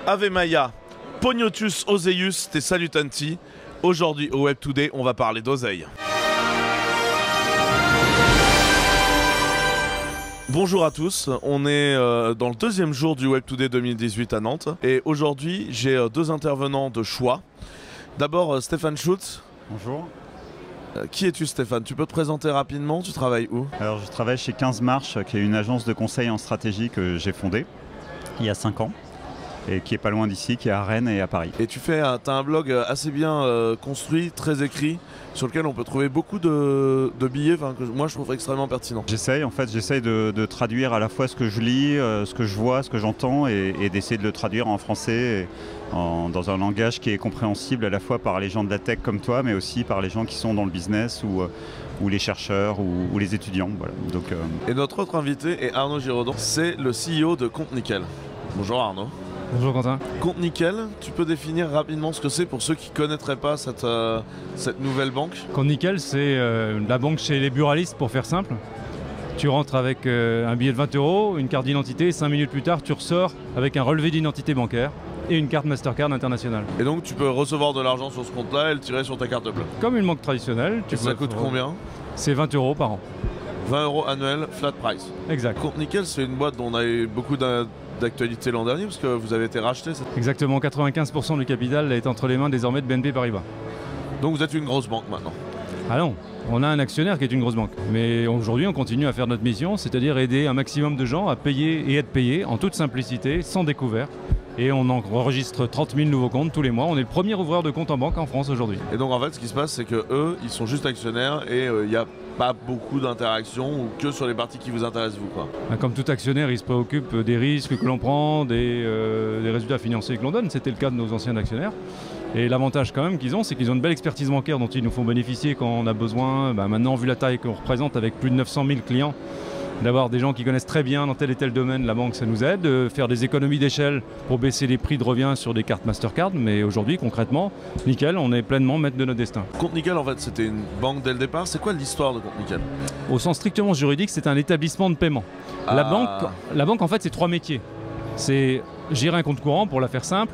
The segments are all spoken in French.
Ave Maia, Pognotus Oseius te salutanti. Aujourd'hui au Web Today, on va parler d'oseille. Bonjour à tous, on est dans le deuxième jour du Web Today 2018 à Nantes. Et aujourd'hui, j'ai deux intervenants de choix. D'abord, Stéphane Schutz. Bonjour. Qui es-tu, Stéphane? Tu peux te présenter rapidement? Tu travailles où? Alors, je travaille chez 15 Marches, qui est une agence de conseil en stratégie que j'ai fondée il y a 5 ans et qui est pas loin d'ici, qui est à Rennes et à Paris. Et tu as un blog assez bien construit, très écrit, sur lequel on peut trouver beaucoup de billets que moi je trouve extrêmement pertinents. J'essaye de traduire à la fois ce que je lis, ce que je vois, ce que j'entends et d'essayer de le traduire en français dans un langage qui est compréhensible à la fois par les gens de la tech comme toi, mais aussi par les gens qui sont dans le business ou les chercheurs ou les étudiants. Voilà. Donc, Et notre autre invité est Arnaud Giraudon, c'est le CEO de Compte Nickel. Bonjour Arnaud. Bonjour Quentin. Compte Nickel, tu peux définir rapidement ce que c'est pour ceux qui ne connaîtraient pas cette nouvelle banque? Compte Nickel, c'est la banque chez les buralistes pour faire simple. Tu rentres avec un billet de 20 €, une carte d'identité, 5 minutes plus tard tu ressors avec un relevé d'identité bancaire et une carte Mastercard internationale. Et donc tu peux recevoir de l'argent sur ce compte-là et le tirer sur ta carte bleue? Comme une banque traditionnelle. Et ça coûte combien? C'est 20 € par an. 20 € annuel, flat price. Exact. Compte Nickel, c'est une boîte dont on a eu beaucoup d'actualité l'an dernier parce que vous avez été racheté. Exactement, 95% du capital est entre les mains désormais de BNP Paribas. Donc vous êtes une grosse banque maintenant? Ah non, on a un actionnaire qui est une grosse banque. Mais aujourd'hui, on continue à faire notre mission, c'est-à-dire aider un maximum de gens à payer et être payés en toute simplicité, sans découvert. Et on enregistre 30 000 nouveaux comptes tous les mois. On est le premier ouvreur de compte en banque en France aujourd'hui. Et donc en fait, ce qui se passe, c'est que eux, ils sont juste actionnaires et il n'y a pas beaucoup d'interactions ou que sur les parties qui vous intéressent vous, quoi. Comme tout actionnaire, il se préoccupe des risques que l'on prend, des résultats financiers que l'on donne. C'était le cas de nos anciens actionnaires. Et l'avantage quand même qu'ils ont, c'est qu'ils ont une belle expertise bancaire dont ils nous font bénéficier quand on a besoin. Maintenant, vu la taille qu'on représente avec plus de 900 000 clients, d'avoir des gens qui connaissent très bien dans tel et tel domaine, la banque, ça nous aide. De faire des économies d'échelle pour baisser les prix de revient sur des cartes Mastercard. Mais aujourd'hui, concrètement, Nickel, on est pleinement maître de notre destin. Compte Nickel, en fait, c'était une banque dès le départ. C'est quoi l'histoire de Compte Nickel? Au sens strictement juridique, c'est un établissement de paiement. La banque, en fait, c'est 3 métiers. C'est gérer un compte courant, pour la faire simple,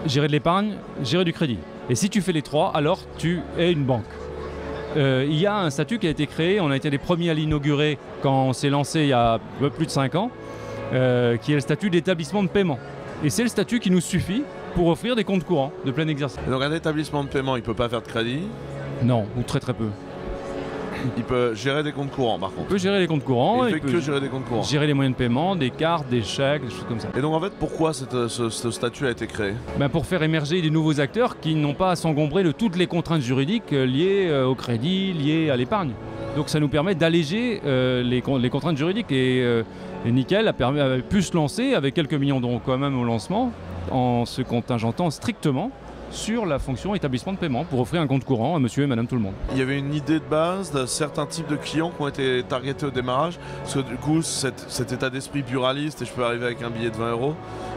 gérer de l'épargne, gérer du crédit. Et si tu fais les trois, alors tu es une banque. Il y a un statut qui a été créé, on a été les premiers à l'inaugurer quand on s'est lancé il y a plus de 5 ans, qui est le statut d'établissement de paiement. Et c'est le statut qui nous suffit pour offrir des comptes courants de plein exercice. Et donc un établissement de paiement, il ne peut pas faire de crédit? Non, ou très très peu. Il peut gérer des comptes courants par contre? Il peut gérer les comptes courants. Il peut que gérer des comptes courants? Gérer les moyens de paiement, des cartes, des chèques, des choses comme ça. Et donc en fait, pourquoi ce statut a été créé? Pour faire émerger des nouveaux acteurs qui n'ont pas à s'engombrer de toutes les contraintes juridiques liées au crédit, liées à l'épargne. Donc ça nous permet d'alléger les contraintes juridiques. Et Nickel a pu se lancer avec quelques millions d'euros quand même au lancement, en se contingentant strictement sur la fonction établissement de paiement pour offrir un compte courant à monsieur et madame tout le monde. Il y avait une idée de base de certains types de clients qui ont été targetés au démarrage, parce que du coup cet état d'esprit pluraliste et je peux arriver avec un billet de 20 €,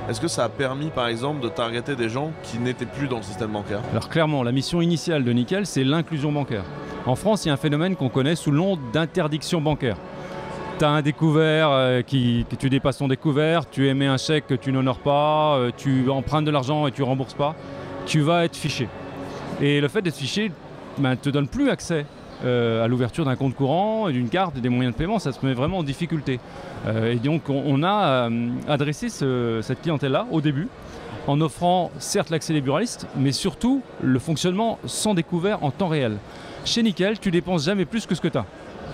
est-ce que ça a permis par exemple de targeter des gens qui n'étaient plus dans le système bancaire? Alors clairement, la mission initiale de Nickel, c'est l'inclusion bancaire. En France, il y a un phénomène qu'on connaît sous le nom d'interdiction bancaire. Tu as un découvert, que tu dépasses ton découvert, tu émets un chèque que tu n'honores pas, tu empruntes de l'argent et tu ne rembourses pas. Tu vas être fiché. Et le fait d'être fiché ne te donne plus accès à l'ouverture d'un compte courant, d'une carte et des moyens de paiement. Ça se met vraiment en difficulté. Et donc on a adressé cette clientèle-là au début en offrant certes l'accès des buralistes, mais surtout le fonctionnement sans découvert en temps réel. Chez Nickel, tu dépenses jamais plus que ce que tu as.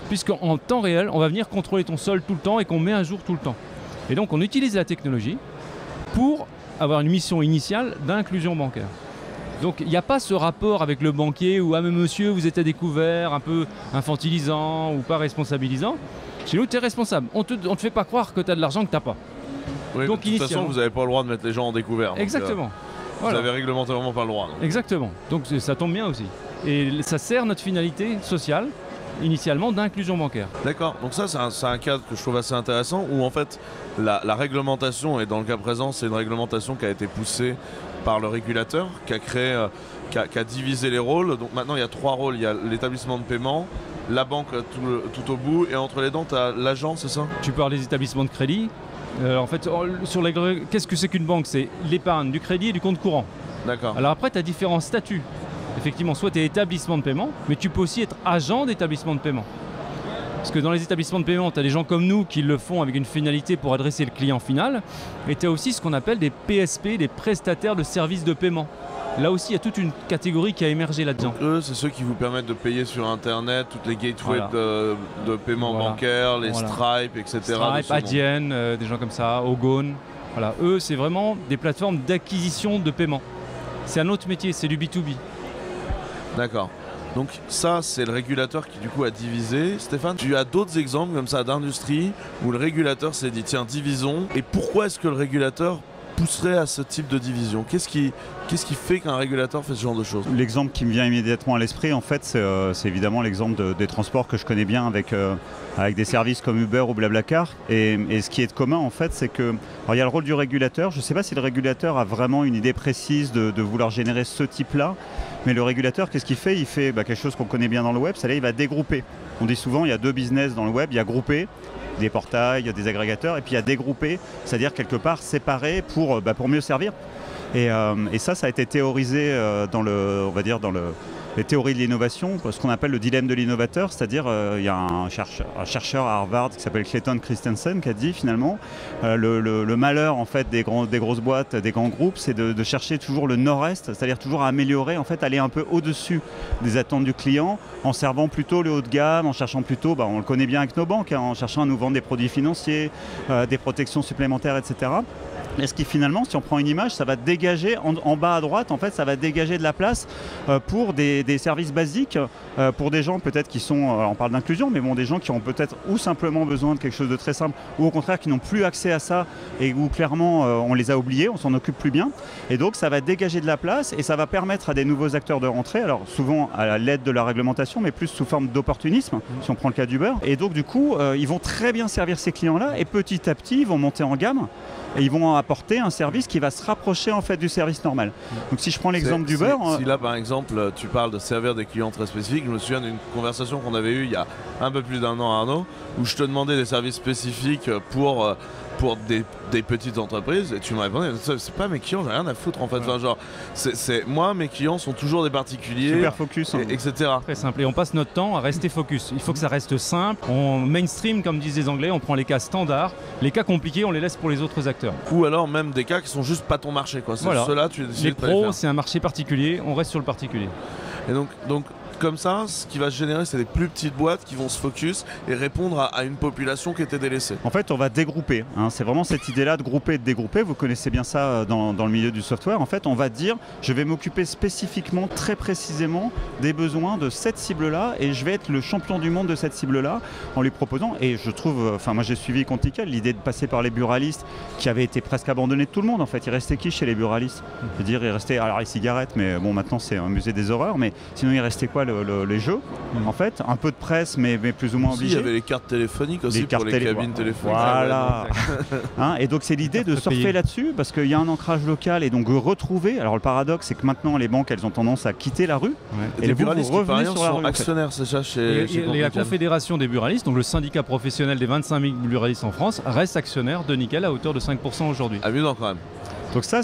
Puisqu'en temps réel, on va venir contrôler ton solde tout le temps et qu'on met à jour tout le temps. Et donc on utilise la technologie pour avoir une mission initiale d'inclusion bancaire. Donc il n'y a pas ce rapport avec le banquier où « Ah mais monsieur, vous êtes à découvert, un peu infantilisant ou pas responsabilisant ». Chez nous, tu es responsable. On te fait pas croire que tu as de l'argent que tu n'as pas. Oui, donc, de toute façon, vous n'avez pas le droit de mettre les gens en découvert. Exactement. Vous avez réglementairement pas le droit. Donc. Exactement. Donc ça tombe bien aussi. Et ça sert notre finalité sociale, initialement, d'inclusion bancaire. D'accord, donc ça c'est un cadre que je trouve assez intéressant où en fait la réglementation, et dans le cas présent c'est une réglementation qui a été poussée par le régulateur, qui a créé, qui a divisé les rôles. Donc maintenant il y a 3 rôles, il y a l'établissement de paiement, la banque tout au bout et entre les dents tu as l'agent, c'est ça? Tu parles des établissements de crédit, En fait, qu'est-ce que c'est qu'une banque? C'est l'épargne, du crédit et du compte courant. D'accord. Alors après, tu as différents statuts. Effectivement, soit tu es établissement de paiement, mais tu peux aussi être agent d'établissement de paiement. Parce que dans les établissements de paiement, tu as des gens comme nous qui le font avec une finalité pour adresser le client final. Et tu as aussi ce qu'on appelle des PSP, des prestataires de services de paiement. Là aussi, il y a toute une catégorie qui a émergé là-dedans. Eux, c'est ceux qui vous permettent de payer sur Internet, toutes les gateways Voilà. de paiement Voilà. bancaire, les Voilà. Stripe, etc. Stripe, Adyen, des gens comme ça, Ogone. Voilà. Eux, c'est vraiment des plateformes d'acquisition de paiement. C'est un autre métier, c'est du B2B. D'accord. Donc ça, c'est le régulateur qui du coup a divisé. Stéphane, tu as d'autres exemples comme ça d'industrie où le régulateur s'est dit tiens, divisons. Et pourquoi est-ce que le régulateur pousserait à ce type de division? Qu'est-ce qui fait qu'un régulateur fait ce genre de choses? L'exemple qui me vient immédiatement à l'esprit, en fait, c'est évidemment l'exemple des transports que je connais bien avec des services comme Uber ou Blablacar. Et ce qui est de commun, en fait, c'est que alors, il y a le rôle du régulateur. Je ne sais pas si le régulateur a vraiment une idée précise de vouloir générer ce type-là. Mais le régulateur, qu'est-ce qu'il fait? Il fait quelque chose qu'on connaît bien dans le web, c'est-à-dire il va dégrouper. On dit souvent il y a deux business dans le web, il y a grouper, des portails, il y a des agrégateurs, et puis il y a dégrouper, c'est-à-dire quelque part séparer pour mieux servir. Et ça a été théorisé dans les théories de l'innovation, ce qu'on appelle le dilemme de l'innovateur, c'est-à-dire il y a un chercheur à Harvard qui s'appelle Clayton Christensen qui a dit finalement le malheur en fait des grosses boîtes, des grands groupes, c'est de chercher toujours le nord-est, c'est-à-dire toujours à améliorer, en fait aller un peu au-dessus des attentes du client, en servant plutôt le haut de gamme, en cherchant plutôt, on le connaît bien avec nos banques, en cherchant à nous vendre des produits financiers, des protections supplémentaires, etc. Et ce qui finalement, si on prend une image, ça va dégager, en bas à droite, en fait, ça va dégager de la place pour des services basiques, pour des gens peut-être qui sont, on parle d'inclusion, mais bon, des gens qui ont peut-être ou simplement besoin de quelque chose de très simple, ou au contraire qui n'ont plus accès à ça, et où clairement on les a oubliés, on s'en occupe plus bien. Et donc ça va dégager de la place, et ça va permettre à des nouveaux acteurs de rentrer, alors souvent à l'aide de la réglementation, mais plus sous forme d'opportunisme, si on prend le cas d'Uber. Et donc du coup, ils vont très bien servir ces clients-là, et petit à petit, ils vont monter en gamme. Et ils vont apporter un service qui va se rapprocher en fait du service normal. Donc si je prends l'exemple d'Uber... Si là par exemple tu parles de servir des clients très spécifiques, je me souviens d'une conversation qu'on avait eue il y a un peu plus d'1 an Arnaud, où je te demandais des services spécifiques pour des petites entreprises et tu me répondais c'est pas mes clients, j'ai rien à foutre en fait. Enfin, genre, moi mes clients sont toujours des particuliers, super focus, etc. Très simple, et on passe notre temps à rester focus. Il faut que ça reste simple, on mainstream comme disent les Anglais, on prend les cas standards, les cas compliqués on les laisse pour les autres acteurs. Ou alors même des cas qui sont juste pas ton marché quoi. Voilà. Ceux-là tu décides Les de pas les pros faire. c'est un marché particulier, on reste sur le particulier. Et donc comme ça, ce qui va se générer, c'est des plus petites boîtes qui vont se focus et répondre à une population qui était délaissée. En fait, on va dégrouper. C'est vraiment cette idée-là de grouper et de dégrouper. Vous connaissez bien ça dans le milieu du software. En fait, on va dire, je vais m'occuper spécifiquement, très précisément, des besoins de cette cible-là et je vais être le champion du monde de cette cible-là en lui proposant. Et je trouve, moi j'ai suivi Contical, l'idée de passer par les buralistes qui avait été presque abandonnée de tout le monde. En fait, il restait qui chez les buralistes? Je veux dire, il restait, alors les cigarettes, mais bon, maintenant c'est un musée des horreurs. Mais sinon, il restait quoi? Les jeux, en fait, un peu de presse, mais plus ou moins obligé. Il y avait les cartes téléphoniques aussi pour les cabines téléphoniques. Voilà. Et donc c'est l'idée de surfer là-dessus parce qu'il y a un ancrage local et donc retrouver. Alors le paradoxe, c'est que maintenant les banques, elles ont tendance à quitter la rue. Et les buralistes qui par sur la sont rue, actionnaires, c'est ça chez la Confédération des buralistes, donc le syndicat professionnel des 25 000 buralistes en France, reste actionnaire de Nickel à hauteur de 5% aujourd'hui. Amusant quand même. Donc ça,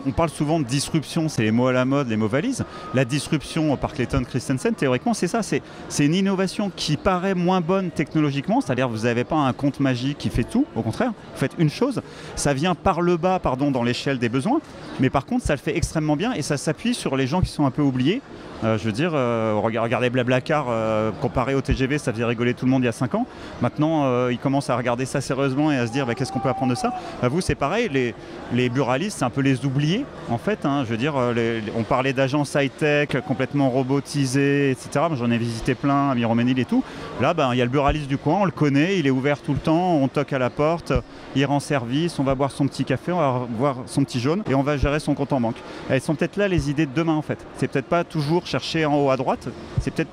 on parle souvent de disruption, c'est les mots à la mode, les mots valises. La disruption par Clayton Christensen, théoriquement, c'est ça, c'est une innovation qui paraît moins bonne technologiquement, c'est-à-dire vous n'avez pas un compte magique qui fait tout, au contraire, vous faites une chose, ça vient par le bas, dans l'échelle des besoins, mais par contre, ça le fait extrêmement bien et ça s'appuie sur les gens qui sont un peu oubliés. Je veux dire, regardez Blablacar, comparé au TGV, ça faisait rigoler tout le monde il y a 5 ans. Maintenant, ils commencent à regarder ça sérieusement et à se dire qu'est-ce qu'on peut apprendre de ça. Vous, c'est pareil, les buralistes, c'est un peu les oubliés, en fait. Je veux dire, on parlait d'agences high-tech, complètement robotisées, etc. Moi, j'en ai visité plein à Miroménil et tout. Là, il y a le buraliste du coin, on le connaît, il est ouvert tout le temps, on toque à la porte, il rend service, on va boire son petit café, on va boire son petit jaune et on va gérer son compte en banque. Elles sont peut-être là les idées de demain, en fait. C'est peut-être pas toujours chercher en haut à droite, c'est peut-être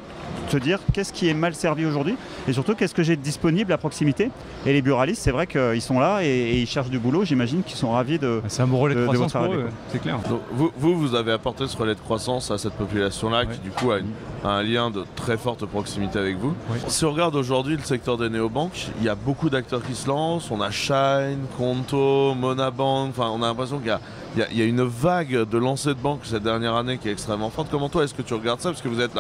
te dire qu'est-ce qui est mal servi aujourd'hui et surtout qu'est-ce que j'ai de disponible à proximité. Et les buralistes, c'est vrai qu'ils sont là et ils cherchent du boulot. J'imagine qu'ils sont ravis de. C'est un bon relais de croissance votre pour arrivée, eux, c'est clair. Donc, vous avez apporté ce relais de croissance à cette population-là qui du coup a un lien de très forte proximité avec vous. Oui. Si on regarde aujourd'hui le secteur des néobanques, il y a beaucoup d'acteurs qui se lancent. On a Shine, Conto, Monabank. Enfin, on a l'impression qu'il y a une vague de lancers de banques cette dernière année qui est extrêmement forte. Comment toi, est-ce que tu regardes ça? Parce que vous êtes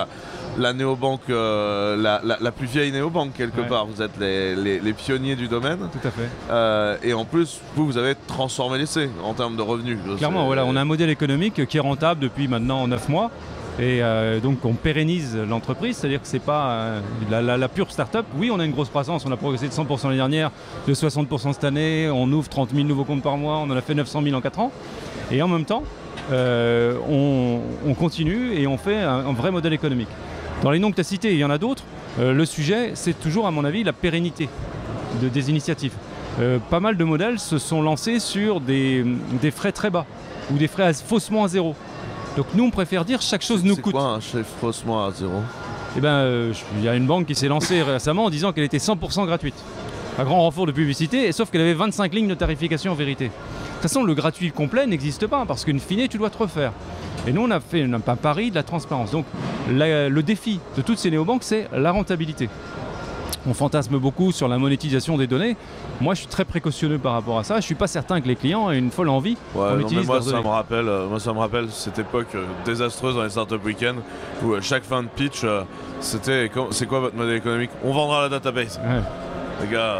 la néobanque, la plus vieille néobanque quelque part. Vous êtes les pionniers du domaine. Tout à fait. Et en plus, vous avez transformé l'essai en termes de revenus. Clairement, voilà, on a un modèle économique qui est rentable depuis maintenant 9 mois. Et donc on pérennise l'entreprise, c'est-à-dire que c'est pas la pure start-up. Oui, on a une grosse croissance, on a progressé de 100% l'année dernière, de 60% cette année, on ouvre 30 000 nouveaux comptes par mois, on en a fait 900 000 en 4 ans. Et en même temps, on continue et on fait un vrai modèle économique. Dans les noms que tu as cités, il y en a d'autres. Le sujet, c'est toujours à mon avis la pérennité des initiatives. Pas mal de modèles se sont lancés sur des frais très bas ou des frais faussement à zéro. Donc nous on préfère dire chaque chose nous coûte. C'est quoi un chef faussement à zéro? Eh ben, il y a une banque qui s'est lancée récemment en disant qu'elle était 100% gratuite. Un grand renfort de publicité, sauf qu'elle avait 25 lignes de tarification en vérité. De toute façon, le gratuit complet n'existe pas parce qu'une fine, tu dois te refaire. Et nous on a fait un pari de la transparence. Donc le défi de toutes ces néobanques, c'est la rentabilité. On fantasme beaucoup sur la monétisation des données. Moi, je suis très précautionneux par rapport à ça. Je ne suis pas certain que les clients aient une folle envie. Moi, ça me rappelle cette époque désastreuse dans les startup week-ends où chaque fin de pitch, c'était c'est quoi votre modèle économique? On vendra la database. Ouais. Les gars,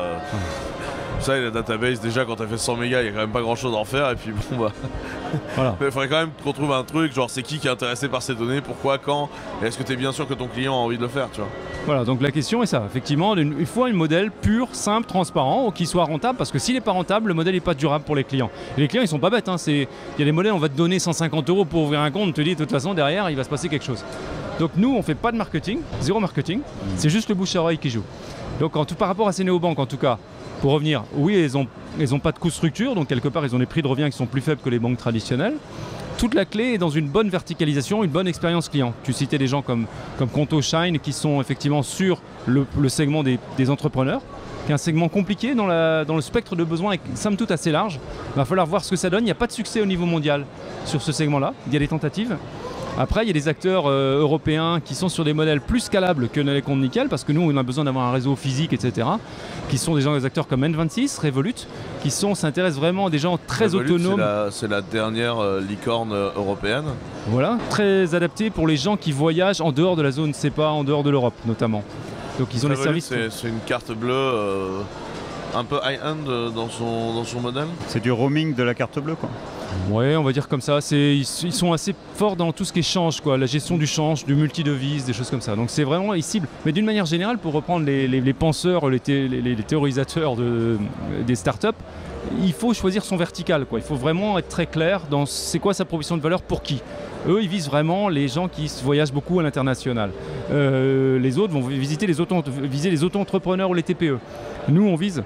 vous savez, la database, déjà quand t'as fait 100 mégas, il n'y a quand même pas grand chose à en faire. Et puis bon, bah. Voilà. Mais il faudrait quand même qu'on trouve un truc, genre c'est qui est intéressé par ces données, pourquoi, quand, et est-ce que tu es bien sûr que ton client a envie de le faire, tu vois. Voilà, donc la question est ça. Effectivement, il faut un modèle pur, simple, transparent, qui soit rentable, parce que s'il n'est pas rentable, le modèle n'est pas durable pour les clients. Et les clients, ils sont pas bêtes. Il y a des modèles, on va te donner 150 € pour ouvrir un compte, on te dit de toute façon, derrière, il va se passer quelque chose. Donc nous, on ne fait pas de marketing, zéro marketing, c'est juste le bouche à oreille qui joue. Donc par rapport à ces néobanques, en tout cas, pour revenir, oui, elles ont pas de coût structure, donc quelque part, ils ont des prix de revient qui sont plus faibles que les banques traditionnelles. Toute la clé est dans une bonne verticalisation, une bonne expérience client. Tu citais des gens comme Conto, Shine qui sont effectivement sur le segment des entrepreneurs, qui est un segment compliqué dans le spectre de besoins et somme toute assez large. Il va falloir voir ce que ça donne. Il n'y a pas de succès au niveau mondial sur ce segment-là. Il y a des tentatives. Après, il y a des acteurs européens qui sont sur des modèles plus scalables que les comptes nickel, parce que nous, on a besoin d'avoir un réseau physique, etc. Qui sont des acteurs comme N26, Revolut, qui s'intéressent vraiment à des gens très Revolut, autonomes. C'est la dernière licorne européenne. Voilà, très adapté pour les gens qui voyagent en dehors de la zone CEPA, en dehors de l'Europe notamment. Donc ils ont Revolut, les services. C'est une carte bleue un peu high-end dans son modèle. C'est du roaming de la carte bleue, quoi. Ouais, on va dire comme ça. Ils sont assez forts dans tout ce qui est change, quoi. La gestion du change, du multi-devise, des choses comme ça. Donc c'est vraiment, ils ciblent. Mais d'une manière générale, pour reprendre les penseurs, les théorisateurs des startups, il faut choisir son vertical, quoi. Il faut vraiment être très clair dans c'est quoi sa proposition de valeur pour qui. Eux, ils visent vraiment les gens qui voyagent beaucoup à l'international. Les autres vont viser les auto-entrepreneurs ou les TPE. Nous, on vise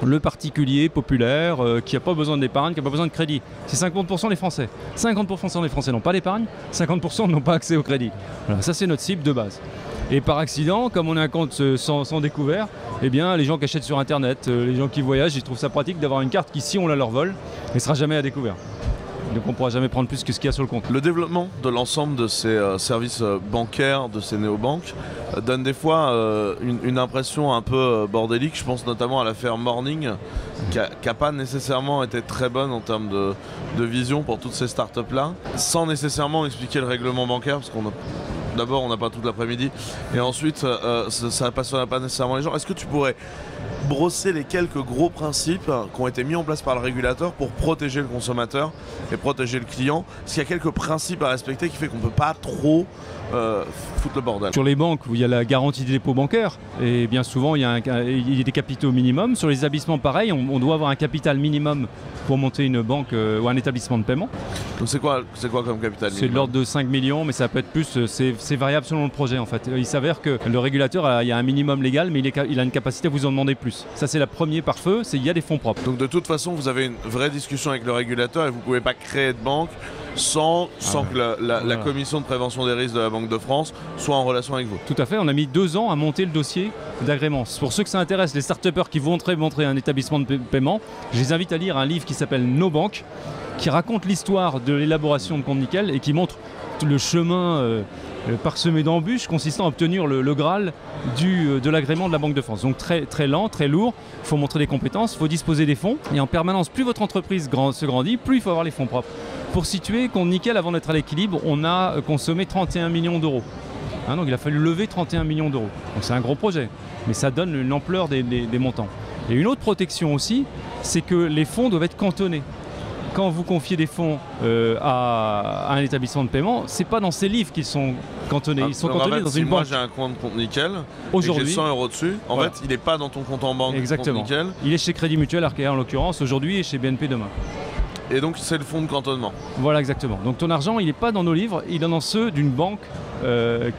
le particulier populaire qui n'a pas besoin d'épargne, qui n'a pas besoin de crédit. C'est 50% des Français. 50% des Français n'ont pas d'épargne, 50% n'ont pas accès au crédit. Voilà, ça, c'est notre cible de base. Et par accident, comme on a un compte sans découvert, eh bien, les gens qui achètent sur Internet, les gens qui voyagent, ils trouvent ça pratique d'avoir une carte qui, si on la leur vole, ne sera jamais à découvert. Donc on ne pourra jamais prendre plus que ce qu'il y a sur le compte. Le développement de l'ensemble de ces services bancaires, de ces néobanques, donne des fois une impression un peu bordélique. Je pense notamment à l'affaire Morning, qui n'a pas nécessairement été très bonne en termes de vision pour toutes ces startups-là, sans nécessairement expliquer le règlement bancaire, parce d'abord on n'a pas toute l'après-midi, et ensuite ça ne passionne pas nécessairement les gens. Est-ce que tu pourrais brosser les quelques gros principes qui ont été mis en place par le régulateur pour protéger le consommateur et protéger le client? Est-ce qu'il y a quelques principes à respecter qui fait qu'on ne peut pas trop foutre le bordel? Sur les banques, où il y a la garantie des dépôts bancaires, et bien souvent il y a des capitaux minimums. Sur les établissements, pareil, on doit avoir un capital minimum pour monter une banque ou un établissement de paiement. Donc c'est quoi comme capital minimum? C'est de l'ordre de 5 millions, mais ça peut être plus, c'est variable selon le projet en fait. Il s'avère que le régulateur, il y a un minimum légal, mais il a une capacité à vous en demander plus. plus. Ça, c'est la première par feu, c'est il y a des fonds propres. Donc de toute façon, vous avez une vraie discussion avec le régulateur et vous ne pouvez pas créer de banque sans que la commission de prévention des risques de la Banque de France soit en relation avec vous. Tout à fait, on a mis 2 ans à monter le dossier d'agrément. Pour ceux que ça intéresse, les start-upers qui voudraient montrer un établissement de paiement, je les invite à lire un livre qui s'appelle Nos banques, qui raconte l'histoire de l'élaboration de compte nickel et qui montre le chemin parsemé d'embûches consistant à obtenir le Graal de l'agrément de la Banque de France. Donc très, très lent, très lourd, il faut montrer des compétences, il faut disposer des fonds et en permanence, plus votre entreprise se grandit, plus il faut avoir les fonds propres. Pour situer, compte nickel, avant d'être à l'équilibre, on a consommé 31 millions d'euros. Donc il a fallu lever 31 millions d'euros. Donc c'est un gros projet, mais ça donne une ampleur des montants. Et une autre protection aussi, c'est que les fonds doivent être cantonnés. Quand vous confiez des fonds à un établissement de paiement, c'est pas dans ces livres qu'ils sont cantonnés. Ils sont cantonnés dans une banque. Moi j'ai un compte nickel, aujourd'hui j'ai 100 € dessus. En fait, il n'est pas dans ton compte en banque. Exactement. Compte nickel. Il est chez Crédit Mutuel Arkea en l'occurrence aujourd'hui et chez BNP demain. Et donc c'est le fonds de cantonnement. Voilà, exactement. Donc ton argent, il n'est pas dans nos livres, il est dans ceux d'une banque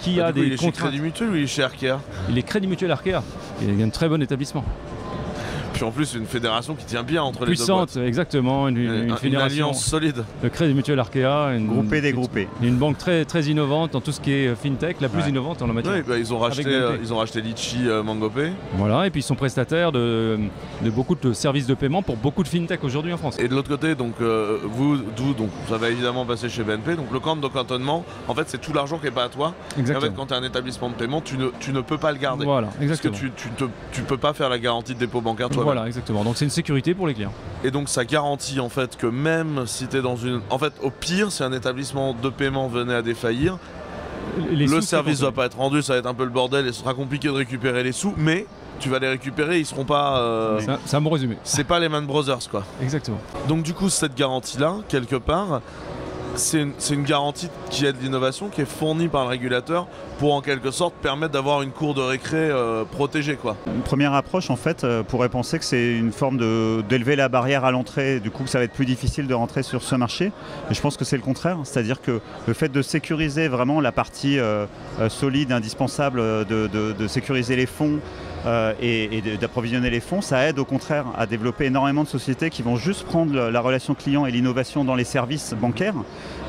qui a des il est contraintes. Chez Crédit Mutuel ou il est chez Arkea? Il est Crédit Mutuel Arkea. Il y a un très bon établissement. Puis en plus une fédération qui tient bien entre puissante, les deux boîtes. Exactement, une fédération, une alliance solide. Le Crédit Mutuel Arkea, groupé dégroupé. Une banque très, très innovante dans tout ce qui est fintech, la plus innovante en la matière. Oui, ils ont racheté Litchi Mangopay. Voilà, et puis ils sont prestataires de beaucoup de services de paiement pour beaucoup de fintech aujourd'hui en France. Et de l'autre côté, donc vous ça va évidemment passer chez BNP. Donc le compte de cantonnement, en fait, c'est tout l'argent qui n'est pas à toi. Exactement. Et en fait, quand tu es un établissement de paiement, tu ne peux pas le garder. Voilà, exactement. Parce que tu peux pas faire la garantie de dépôt bancaire toi-même. Voilà, exactement. Donc c'est une sécurité pour les clients. Et donc ça garantit en fait que même si tu es dans une... En fait, au pire, si un établissement de paiement venait à défaillir, le service ne va pas être rendu, ça va être un peu le bordel et ce sera compliqué de récupérer les sous, mais tu vas les récupérer, ils seront pas... C'est un bon résumé. C'est pas les Man Brothers, quoi. Exactement. Donc du coup, cette garantie-là, quelque part, c'est une garantie qui aide l'innovation, qui est fournie par le régulateur pour en quelque sorte permettre d'avoir une cour de récré protégée, quoi. Une première approche en fait pourrait penser que c'est une forme d'élever la barrière à l'entrée, du coup que ça va être plus difficile de rentrer sur ce marché. Et je pense que c'est le contraire, c'est-à-dire que le fait de sécuriser vraiment la partie solide, indispensable, de sécuriser les fonds et d'approvisionner les fonds, ça aide au contraire à développer énormément de sociétés qui vont juste prendre la relation client et l'innovation dans les services bancaires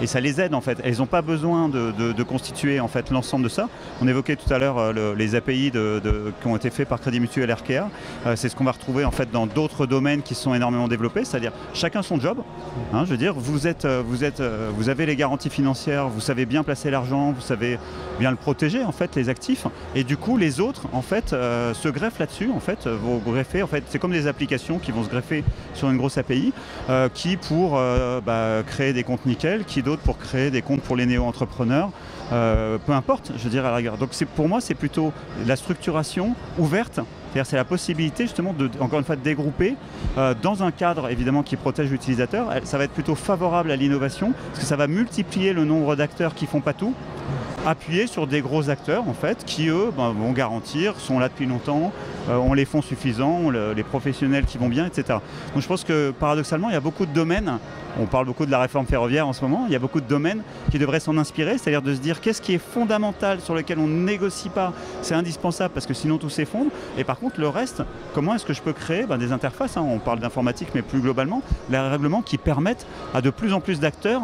et ça les aide en fait. Elles n'ont pas besoin de constituer en fait l'ensemble de ça. On évoquait tout à l'heure les API qui ont été faits par Crédit Mutuel Arkea. C'est ce qu'on va retrouver en fait dans d'autres domaines qui sont énormément développés, c'est-à-dire chacun son job. Je veux dire, vous avez les garanties financières, vous savez bien placer l'argent, vous savez bien le protéger en fait les actifs, et du coup les autres en fait se greffent là-dessus en fait, vont greffer en fait. C'est comme des applications qui vont se greffer sur une grosse API, qui pour créer des comptes nickel, qui d'autres pour créer des comptes pour les néo-entrepreneurs. Peu importe, je veux dire à la rigueur. Donc pour moi, c'est plutôt la structuration ouverte. C'est-à-dire c'est la possibilité justement encore une fois de dégrouper dans un cadre évidemment qui protège l'utilisateur. Ça va être plutôt favorable à l'innovation parce que ça va multiplier le nombre d'acteurs qui font pas tout, appuyer sur des gros acteurs en fait qui eux vont garantir, sont là depuis longtemps, ont les fonds suffisants, ont les professionnels qui vont bien, etc. Donc je pense que paradoxalement il y a beaucoup de domaines, on parle beaucoup de la réforme ferroviaire en ce moment, il y a beaucoup de domaines qui devraient s'en inspirer, c'est-à-dire de se dire qu'est-ce qui est fondamental sur lequel on ne négocie pas, c'est indispensable parce que sinon tout s'effondre, et par contre le reste, comment est-ce que je peux créer des interfaces, on parle d'informatique mais plus globalement, les règlements qui permettent à de plus en plus d'acteurs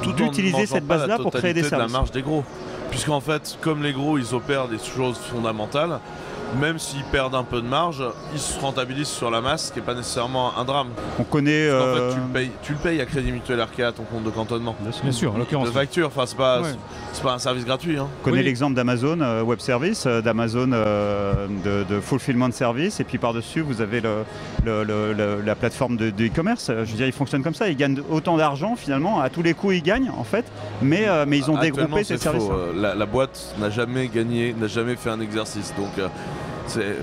d'utiliser cette base-là pour créer des services. La marge des gros. Puisqu'en fait, comme les gros, ils opèrent des choses fondamentales, même s'ils perdent un peu de marge, ils se rentabilisent sur la masse, ce qui n'est pas nécessairement un drame. On connaît... En fait, tu le payes à Crédit Mutuel Arkea, ton compte de cantonnement. Bien sûr, en l'occurrence. De facture, enfin, c'est pas un service gratuit. Hein. On connaît l'exemple d'Amazon Web Service, d'Amazon de Fulfillment Service, et puis par-dessus, vous avez la plateforme de e-commerce. Je veux dire, ils fonctionnent comme ça, ils gagnent autant d'argent finalement, à tous les coups ils gagnent en fait, mais ils ont dégroupé ces services. La boîte n'a jamais gagné, n'a jamais fait un exercice, donc... c'est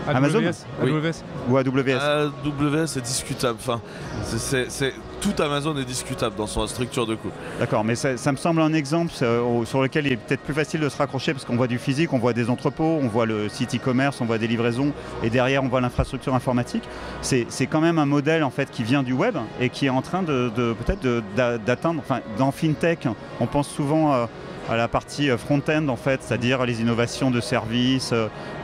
Amazon AWS ou AWS. AWS c'est discutable. Enfin, tout Amazon est discutable dans son structure de coût. D'accord, mais ça me semble un exemple sur lequel il est peut-être plus facile de se raccrocher parce qu'on voit du physique, on voit des entrepôts, on voit le site e-commerce, on voit des livraisons et derrière on voit l'infrastructure informatique. C'est quand même un modèle en fait qui vient du web et qui est en train peut-être d'atteindre. Enfin, dans FinTech, on pense souvent à la partie front-end en fait, c'est-à-dire les innovations de services,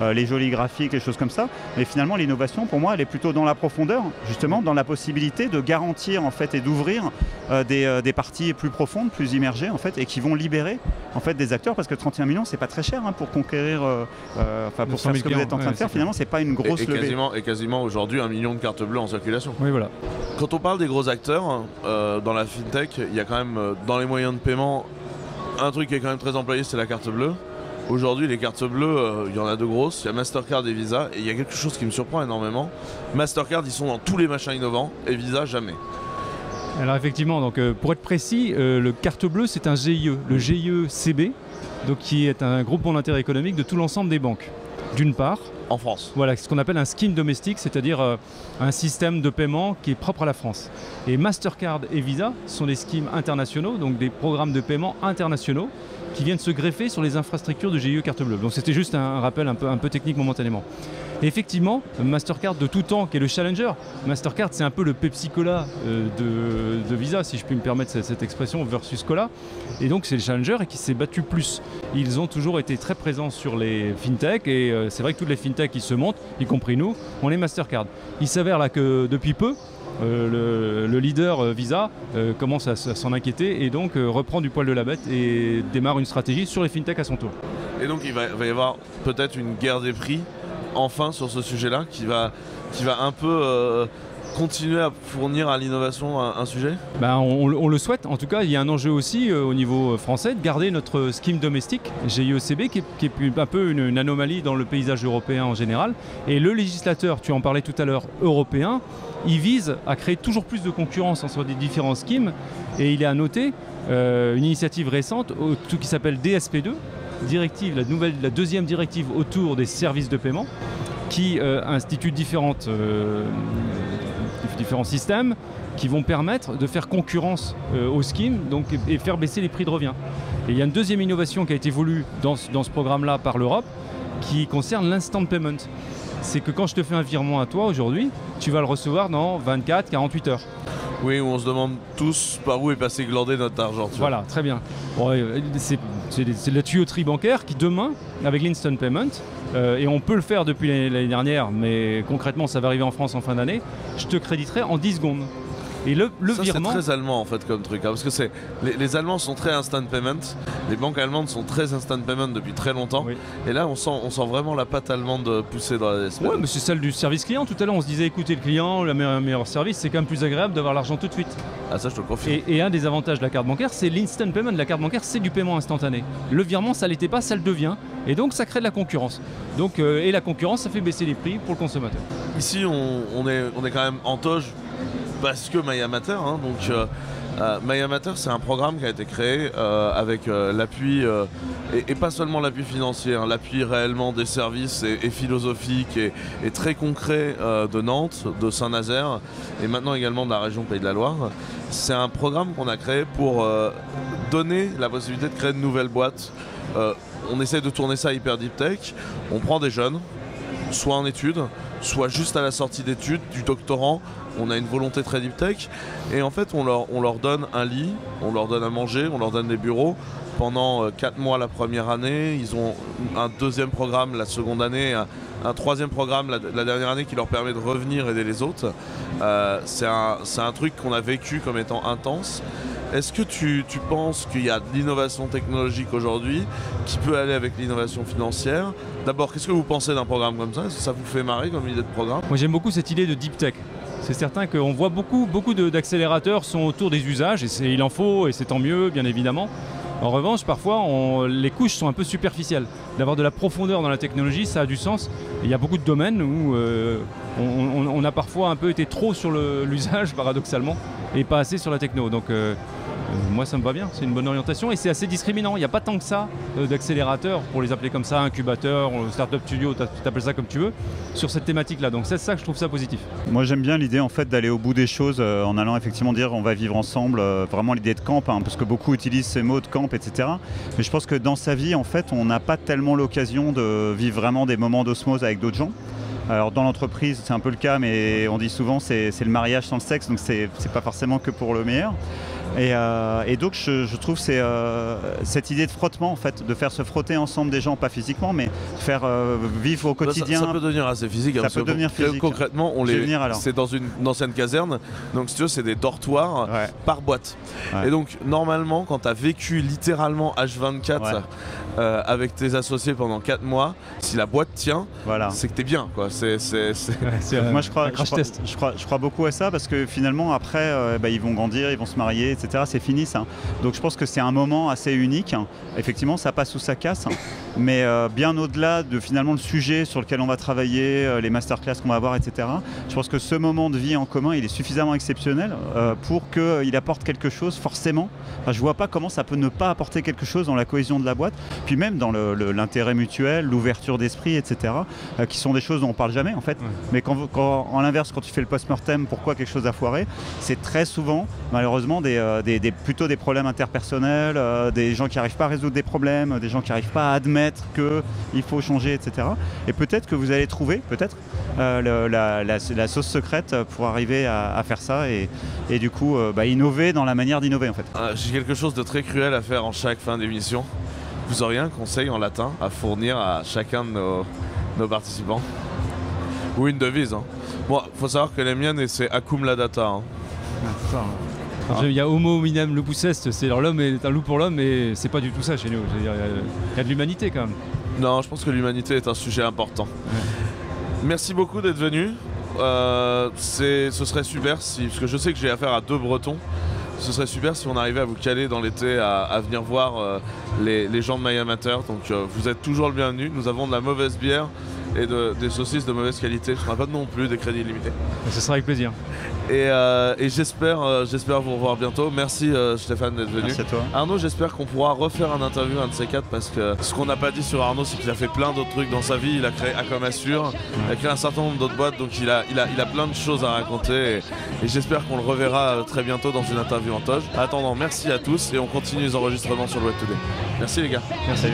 les jolis graphiques, les choses comme ça. Mais finalement, l'innovation, pour moi, elle est plutôt dans la profondeur, justement, dans la possibilité de garantir en fait et d'ouvrir des parties plus profondes, plus immergées en fait, et qui vont libérer en fait des acteurs, parce que 31 millions, c'est pas très cher pour conquérir, pour faire ce que vous êtes en train de faire. Finalement, c'est pas une grosse levée. Et quasiment aujourd'hui 1 million de cartes bleues en circulation. Oui, voilà. Quand on parle des gros acteurs, dans la fintech, il y a quand même dans les moyens de paiement un truc qui est quand même très employé, c'est la carte bleue. Aujourd'hui, les cartes bleues, il y en a deux grosses, il y a Mastercard et Visa, et il y a quelque chose qui me surprend énormément. Mastercard, ils sont dans tous les machins innovants, et Visa, jamais. Alors effectivement, donc, pour être précis, le carte bleue, c'est un GIE, le GIE-CB, donc, qui est un groupement d'intérêt économique de tout l'ensemble des banques. D'une part, en France. Voilà, ce qu'on appelle un scheme domestique, c'est-à-dire un système de paiement qui est propre à la France. Et Mastercard et Visa sont des schemes internationaux, donc des programmes de paiement internationaux qui viennent se greffer sur les infrastructures de GIE carte bleue. Donc c'était juste un rappel un peu technique momentanément. Et effectivement, Mastercard de tout temps, qui est le challenger, Mastercard c'est un peu le Pepsi Cola de Visa, si je puis me permettre cette expression, versus Cola. Et donc c'est le challenger et qui s'est battu plus. Ils ont toujours été très présents sur les fintech et c'est vrai que toutes les fintech qui se montent, y compris nous, on est Mastercard. Il s'avère là que depuis peu, le leader Visa commence à s'en inquiéter et donc reprend du poil de la bête et démarre une stratégie sur les fintech à son tour. Et donc il va y avoir peut-être une guerre des prix enfin sur ce sujet-là qui va un peu continuer à fournir à l'innovation un sujet ? On le souhaite. En tout cas, il y a un enjeu aussi au niveau français de garder notre scheme domestique, GIE-CB, qui est un peu une anomalie dans le paysage européen en général. Et le législateur, tu en parlais tout à l'heure, européen, il vise à créer toujours plus de concurrence entre les différents schemes. Et il est à noter une initiative récente qui s'appelle DSP2, la deuxième directive autour des services de paiement, qui institue différents systèmes qui vont permettre de faire concurrence aux schemes et faire baisser les prix de revient. Et il y a une deuxième innovation qui a été voulue dans ce programme-là par l'Europe qui concerne l'instant payment. C'est que quand je te fais un virement à toi aujourd'hui, tu vas le recevoir dans 24-48 heures. Oui, où on se demande tous par où est passé glander notre argent. Voilà, très bien. Bon, c'est la tuyauterie bancaire qui demain, avec l'instant payment, et on peut le faire depuis l'année dernière, mais concrètement ça va arriver en France en fin d'année, je te créditerai en 10 secondes. Et le virement... c'est très allemand en fait comme truc, parce que les Allemands sont très instant payment, les banques allemandes sont très instant payment depuis très longtemps, oui. Et là on sent vraiment la patte allemande pousser dans la DSP. Ouais, mais c'est celle du service client. Tout à l'heure on se disait écoutez le client, le meilleur service, c'est quand même plus agréable d'avoir l'argent tout de suite. Ah ça je te le confirme. Et un des avantages de la carte bancaire, c'est l'instant payment. La carte bancaire c'est du paiement instantané. Le virement ça l'était pas, ça le devient, et donc ça crée de la concurrence. Donc, et la concurrence ça fait baisser les prix pour le consommateur. Ici on est quand même en toge parce que MyAmater, MyAmater c'est un programme qui a été créé avec l'appui, et pas seulement l'appui financier, l'appui réellement des services et philosophique et très concret de Nantes, de Saint-Nazaire et maintenant également de la région Pays de la Loire. C'est un programme qu'on a créé pour donner la possibilité de créer de nouvelles boîtes. On essaie de tourner ça hyper deep tech, on prend des jeunes, soit en études, soit juste à la sortie d'études, du doctorant. On a une volonté très deep tech et en fait on leur donne un lit, on leur donne à manger, on leur donne des bureaux pendant 4 mois la première année. Ils ont un deuxième programme la seconde année, un troisième programme la dernière année qui leur permet de revenir aider les autres. C'est un truc qu'on a vécu comme étant intense. Est-ce que tu penses qu'il y a de l'innovation technologique aujourd'hui qui peut aller avec l'innovation financière ? D'abord, qu'est-ce que vous pensez d'un programme comme ça ? Est-ce que ça vous fait marrer comme idée de programme ? Moi j'aime beaucoup cette idée de deep tech. C'est certain qu'on voit beaucoup d'accélérateurs sont autour des usages, et il en faut, et c'est tant mieux, bien évidemment. En revanche, parfois, les couches sont un peu superficielles. D'avoir de la profondeur dans la technologie, ça a du sens. Et il y a beaucoup de domaines où on a parfois un peu été trop sur l'usage, paradoxalement, et pas assez sur la techno. Donc, moi, ça me va bien, c'est une bonne orientation et c'est assez discriminant. Il n'y a pas tant que ça d'accélérateurs, pour les appeler comme ça, incubateurs, startup studio, tu appelles ça comme tu veux, sur cette thématique-là. Donc c'est ça que je trouve ça positif. Moi j'aime bien l'idée en fait d'aller au bout des choses en allant effectivement dire on va vivre ensemble, vraiment l'idée de camp, parce que beaucoup utilisent ces mots de camp, etc. Mais je pense que dans sa vie, en fait, on n'a pas tellement l'occasion de vivre vraiment des moments d'osmose avec d'autres gens. Alors dans l'entreprise c'est un peu le cas, mais on dit souvent c'est le mariage sans le sexe, donc c'est pas forcément que pour le meilleur. Et donc je trouve cette idée de frottement, en fait, de faire se frotter ensemble des gens, pas physiquement, mais faire vivre au quotidien. Ça peut devenir assez physique. Ça peut devenir physique. Concrètement, c'est dans une ancienne caserne, donc si tu veux, c'est des dortoirs par boîte. Ouais. Et donc normalement, quand tu as vécu littéralement H24 avec tes associés pendant 4 mois, si la boîte tient, c'est que t'es bien, quoi. Moi je crois beaucoup à ça, parce que finalement après ils vont grandir, ils vont se marier, etc. C'est fini ça. Donc je pense que c'est un moment assez unique. Effectivement, ça passe ou ça casse, mais bien au-delà de finalement le sujet sur lequel on va travailler, les masterclass qu'on va avoir, etc. Je pense que ce moment de vie en commun, il est suffisamment exceptionnel pour qu'il apporte quelque chose forcément. Enfin, je vois pas comment ça peut ne pas apporter quelque chose dans la cohésion de la boîte, puis même dans l'intérêt mutuel, l'ouverture d'esprit, etc. Qui sont des choses dont on parle jamais en fait. Mais en l'inverse, quand tu fais le post-mortem, pourquoi quelque chose a foiré, c'est très souvent malheureusement plutôt des problèmes interpersonnels, des gens qui n'arrivent pas à résoudre des problèmes, des gens qui n'arrivent pas à admettre qu'il faut changer, etc. Et peut-être que vous allez trouver la sauce secrète pour arriver à faire ça et du coup innover dans la manière d'innover en fait. J'ai quelque chose de très cruel à faire en chaque fin d'émission. Vous auriez un conseil en latin à fournir à chacun de nos participants? Ou une devise, hein. Moi, faut savoir que les miennes, c'est Acum Laudata. Hein. Il y a Homo hominem lupus est, c'est l'homme est un loup pour l'homme, mais c'est pas du tout ça chez nous. Il y a de l'humanité quand même. Non, je pense que l'humanité est un sujet important. Merci beaucoup d'être venu. Ce serait super parce que je sais que j'ai affaire à 2 Bretons. Ce serait super si on arrivait à vous caler dans l'été à venir voir les gens de My Amateur. Donc vous êtes toujours le bienvenu. Nous avons de la mauvaise bière et des saucisses de mauvaise qualité. Je ne pas non plus des crédits illimités. Ce sera avec plaisir. Et j'espère vous revoir bientôt. Merci Stéphane d'être venu. Merci à toi. Arnaud, j'espère qu'on pourra refaire un interview, un de ces 4, parce que ce qu'on n'a pas dit sur Arnaud, c'est qu'il a fait plein d'autres trucs dans sa vie. Il a créé Acomassure, il a créé un certain nombre d'autres boîtes, donc il a plein de choses à raconter et j'espère qu'on le reverra très bientôt dans une interview en toge. En attendant, merci à tous et on continue les enregistrements sur le Web Today. Merci les gars. Merci.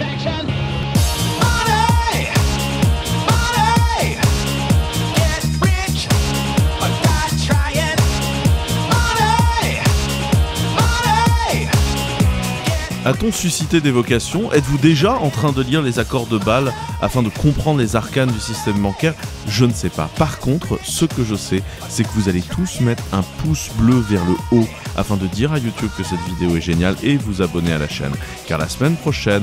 A-t-on suscité des vocations? Êtes-vous déjà en train de lire les accords de Bâle afin de comprendre les arcanes du système bancaire? Je ne sais pas. Par contre, ce que je sais, c'est que vous allez tous mettre un pouce bleu vers le haut afin de dire à YouTube que cette vidéo est géniale et vous abonner à la chaîne. Car la semaine prochaine...